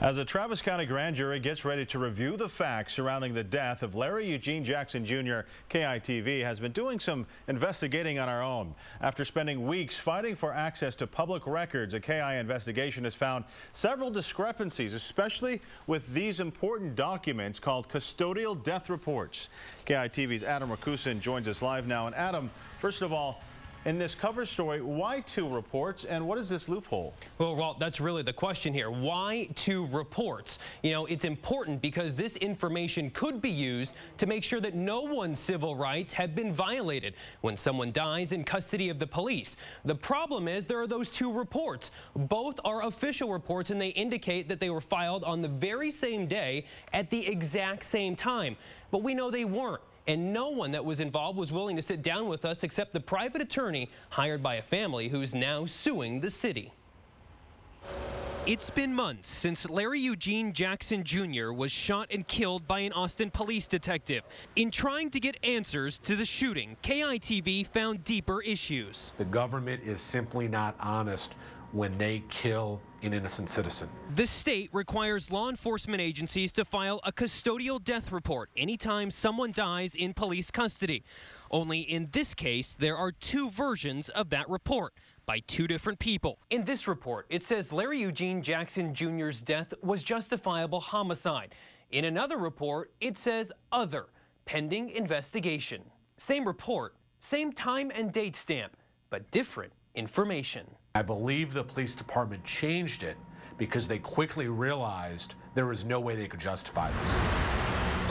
As a Travis County grand jury gets ready to review the facts surrounding the death of Larry Eugene Jackson Jr., KITV has been doing some investigating on our own. After spending weeks fighting for access to public records, a KI investigation has found several discrepancies, especially with these important documents called custodial death reports. KITV's Adam Rakusin joins us live now. And Adam, first of all, in this cover story, why 2 reports, and what is this loophole? Well, that's really the question here. Why 2 reports? You know, it's important because this information could be used to make sure that no one's civil rights have been violated when someone dies in custody of the police. The problem is there are those 2 reports. Both are official reports, and they indicate that they were filed on the very same day at the exact same time. But we know they weren't. And no one that was involved was willing to sit down with us except the private attorney hired by a family who's now suing the city. It's been months since Larry Eugene Jackson Jr. was shot and killed by an Austin police detective. In trying to get answers to the shooting, KITV found deeper issues. The government is simply not honest when they kill an innocent citizen. The state requires law enforcement agencies to file a custodial death report anytime someone dies in police custody. Only in this case, there are 2 versions of that report by 2 different people. In this report, it says Larry Eugene Jackson Jr.'s death was justifiable homicide. In another report, it says other, pending investigation. Same report, same time and date stamp, but different information. I believe the police department changed it because they quickly realized there was no way they could justify this.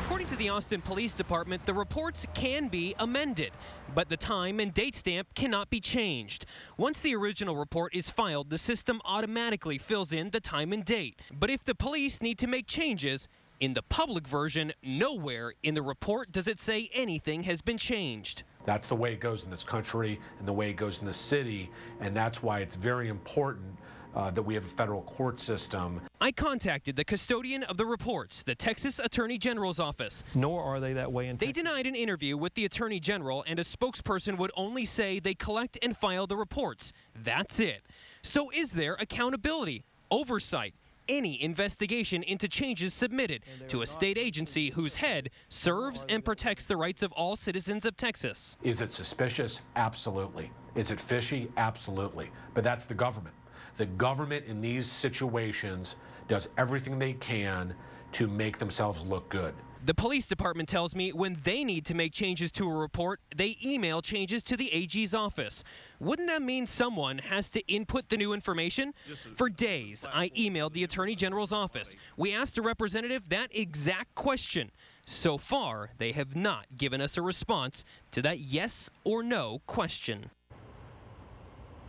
According to the Austin Police Department, the reports can be amended, but the time and date stamp cannot be changed. Once the original report is filed, the system automatically fills in the time and date. But if the police need to make changes, in the public version, nowhere in the report does it say anything has been changed. That's the way it goes in this country and the way it goes in the city, and that's why it's very important that we have a federal court system. I contacted the custodian of the reports, the Texas Attorney General's office. Nor are they that way in Texas. They denied an interview with the Attorney General, and a spokesperson would only say they collect and file the reports. That's it. So is there accountability, oversight, any investigation into changes submitted to a state agency whose head serves and protects the rights of all citizens of Texas? Is it suspicious? Absolutely. Is it fishy? Absolutely. But that's the government. The government in these situations does everything they can to make themselves look good. The police department tells me when they need to make changes to a report, they email changes to the AG's office. Wouldn't that mean someone has to input the new information? For days, I emailed the Attorney General's office. We asked a representative that exact question. So far, they have not given us a response to that yes or no question.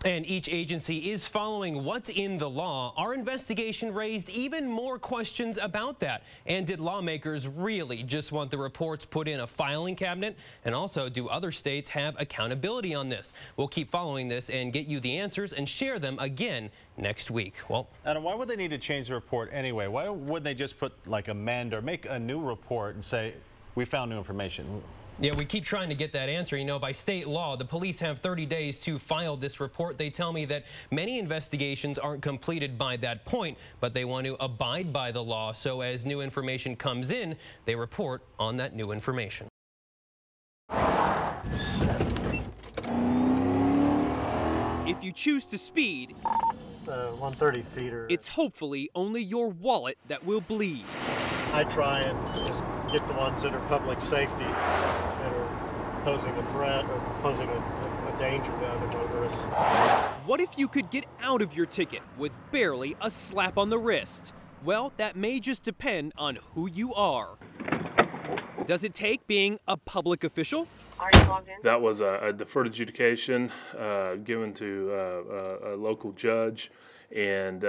And each agency is following what's in the law. Our investigation raised even more questions about that. And did lawmakers really just want the reports put in a filing cabinet? And also, do other states have accountability on this? We'll keep following this and get you the answers and share them again next week. Well, Adam, why would they need to change the report anyway? Why wouldn't they just put, like, amend or make a new report and say, we found new information? Yeah, we keep trying to get that answer. You know, by state law, the police have 30 days to file this report. They tell me that many investigations aren't completed by that point, but they want to abide by the law. So as new information comes in, they report on that new information. If you choose to speed, 130 feet. It's hopefully only your wallet that will bleed. I try and get the ones that are public safety, that are posing a threat or posing a danger to other motorists. What if you could get out of your ticket with barely a slap on the wrist? Well, that may just depend on who you are. Does it take being a public official? Are you logged in? That was a deferred adjudication given to a local judge, and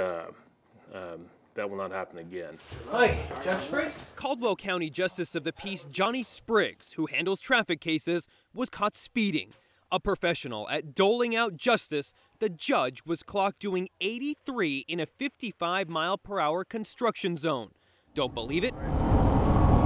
that will not happen again. Hi, Judge Spriggs. Caldwell County Justice of the Peace Johnny Spriggs, who handles traffic cases, was caught speeding. A professional at doling out justice, the judge was clocked doing 83 in a 55-mile-per-hour construction zone. Don't believe it?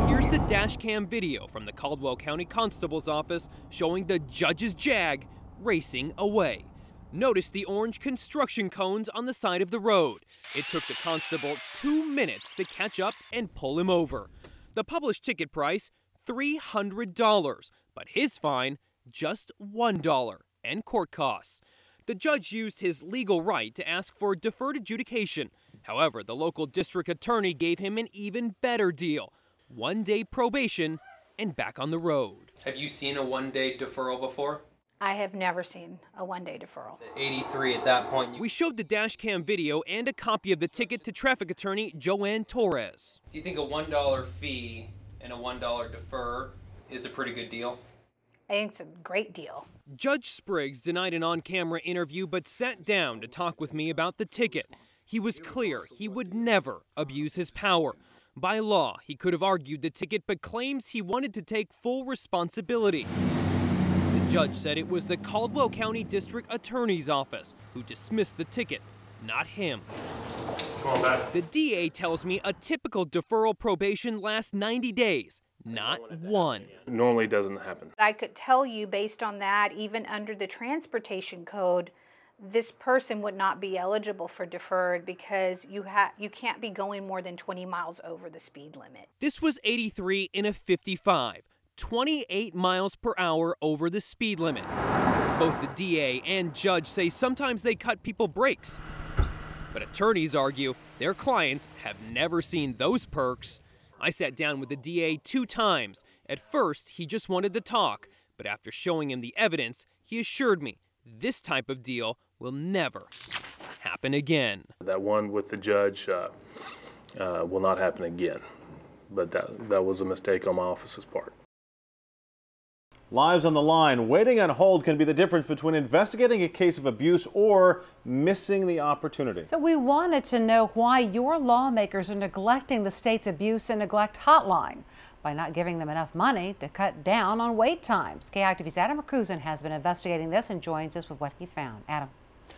Here's the dash cam video from the Caldwell County Constable's office showing the judge's Jag racing away. Notice the orange construction cones on the side of the road. It took the constable 2 minutes to catch up and pull him over. The published ticket price, $300, but his fine, just $1, and court costs. The judge used his legal right to ask for deferred adjudication. However, the local district attorney gave him an even better deal: 1-day probation and back on the road. Have you seen a 1-day deferral before? I have never seen a 1-day deferral. 83 at that point. We showed the dash cam video and a copy of the ticket to traffic attorney Joanne Torres. Do you think a $1 fee and a $1 defer is a pretty good deal? I think it's a great deal. Judge Spriggs denied an on-camera interview but sat down to talk with me about the ticket. He was clear he would never abuse his power. By law, he could have argued the ticket but claims he wanted to take full responsibility. The judge said it was the Caldwell County District Attorney's Office who dismissed the ticket, not him. Come on back. The DA tells me a typical deferral probation lasts 90 days, not one. Normally doesn't happen. I could tell you based on that, even under the transportation code, this person would not be eligible for deferred because you can't be going more than 20 miles over the speed limit. This was 83 in a 55, 28 miles per hour over the speed limit. Both the DA and judge say sometimes they cut people brakes. But attorneys argue their clients have never seen those perks. I sat down with the DA 2 times. At first, he just wanted to talk, but after showing him the evidence, he assured me this type of deal will never happen again. That one with the judge will not happen again, but that was a mistake on my office's part. Lives on the line. Waiting on hold can be the difference between investigating a case of abuse or missing the opportunity. So we wanted to know why your lawmakers are neglecting the state's abuse and neglect hotline by not giving them enough money to cut down on wait times. KITV's Adam Rakusin has been investigating this and joins us with what he found. Adam.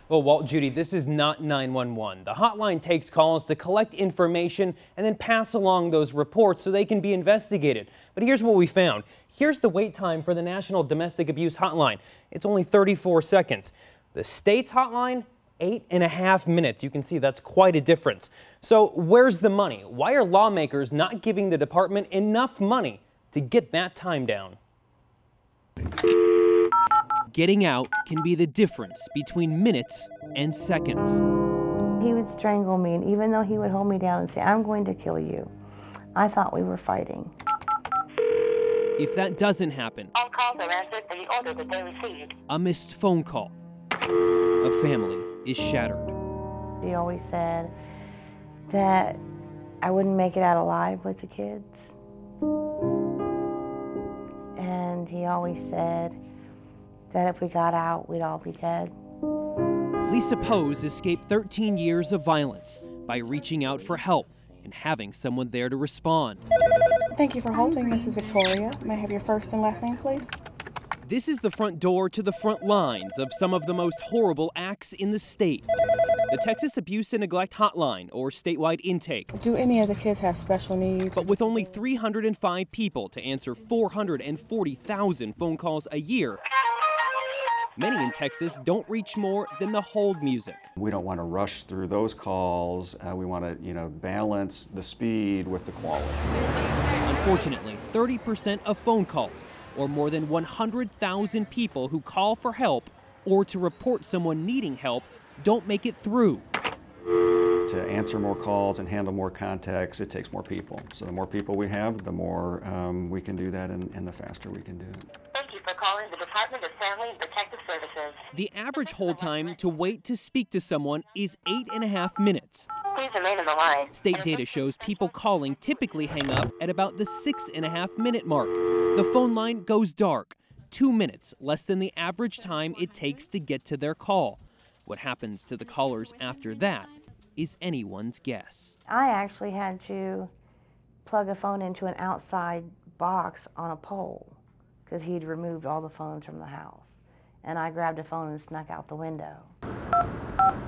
Well, Walt, Judy, this is not 911. The hotline takes calls to collect information and then pass along those reports so they can be investigated. But here's what we found. Here's the wait time for the National Domestic Abuse Hotline. It's only 34 seconds. The state's hotline, 8.5 minutes. You can see that's quite a difference. So where's the money? Why are lawmakers not giving the department enough money to get that time down? Getting out can be the difference between minutes and seconds. He would strangle me, and even though he would hold me down and say, "I'm going to kill you," I thought we were fighting. If that doesn't happen, All calls are answered for the order that they received. a missed phone call, a family is shattered. He always said that I wouldn't make it out alive with the kids. And he always said that if we got out, we'd all be dead. Lisa Pose escaped 13 years of violence by reaching out for help and having someone there to respond. Thank you for holding, Mrs. Victoria. May I have your first and last name, please? This is the front door to the front lines of some of the most horrible acts in the state. The Texas Abuse and Neglect Hotline, or statewide intake. Do any of the kids have special needs? But with only 305 people to answer 440,000 phone calls a year, many in Texas don't reach more than the hold music. We don't want to rush through those calls. We want to, balance the speed with the quality. Unfortunately, 30% of phone calls, or more than 100,000 people who call for help or to report someone needing help, don't make it through. To answer more calls and handle more contacts, it takes more people. So the more people we have, the more we can do that, and the faster we can do it. Thank you for calling the Department of Family and Protective Services. The average hold time to wait to speak to someone is 8.5 minutes. Please remain on the line. State data shows people calling typically hang up at about the 6.5 minute mark. The phone line goes dark. 2 minutes, less than the average time it takes to get to their call. What happens to the callers after that is anyone's guess. I actually had to plug a phone into an outside box on a pole because he'd removed all the phones from the house. And I grabbed a phone and snuck out the window.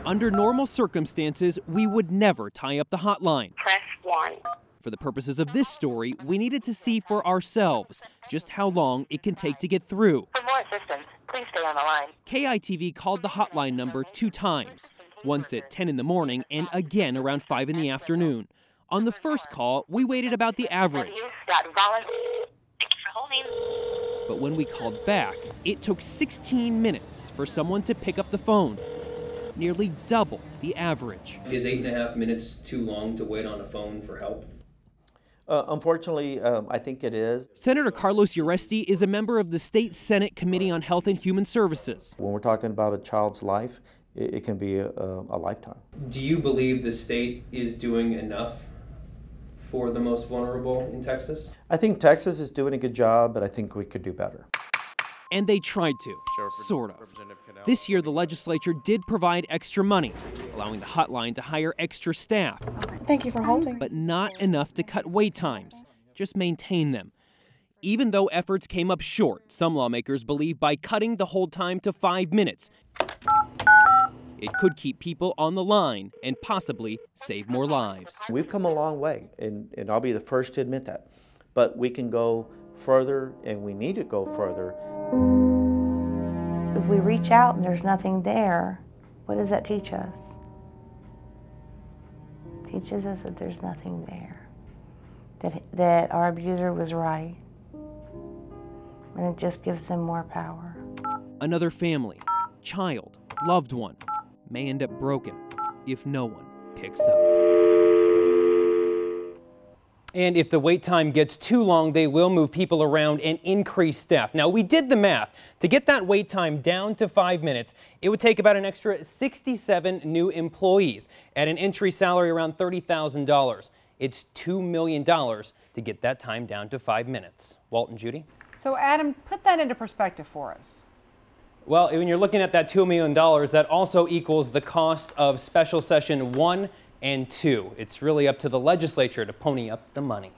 Under normal circumstances, we would never tie up the hotline. Press 1. For the purposes of this story, we needed to see for ourselves just how long it can take to get through. For more assistance, Please stay on the line. KITV called the hotline number 2 times, once at 10 in the morning and again around 5 in the afternoon. On the first call, we waited about the average. But when we called back, it took 16 minutes for someone to pick up the phone, nearly double the average. Is 8.5 minutes too long to wait on a phone for help? Unfortunately, I think it is. Senator Carlos Uresti is a member of the State Senate Committee on Health and Human Services. When we're talking about a child's life, it can be a lifetime. Do you believe the state is doing enough for the most vulnerable in Texas? I think Texas is doing a good job, but I think we could do better. And they tried to, sort of. This year, the legislature did provide extra money, allowing the hotline to hire extra staff. Thank you for holding. But not enough to cut wait times, just maintain them. Even though efforts came up short, some lawmakers believe by cutting the hold time to 5 minutes, it could keep people on the line and possibly save more lives. We've come a long way, and I'll be the first to admit that. But we can go further, and we need to go further. If we reach out and there's nothing there, what does that teach us? It teaches us that there's nothing there, that our abuser was right, and it just gives them more power. Another family, child, loved one may end up broken if no one picks up. And if the wait time gets too long, they will move people around and increase staff. Now, we did the math. To get that wait time down to 5 minutes, it would take about an extra 67 new employees at an entry salary around $30,000. It's $2 million to get that time down to 5 minutes. Walt and Judy? So, Adam, put that into perspective for us. Well, when you're looking at that $2 million, that also equals the cost of special session 1 and 2. It's really up to the legislature to pony up the money.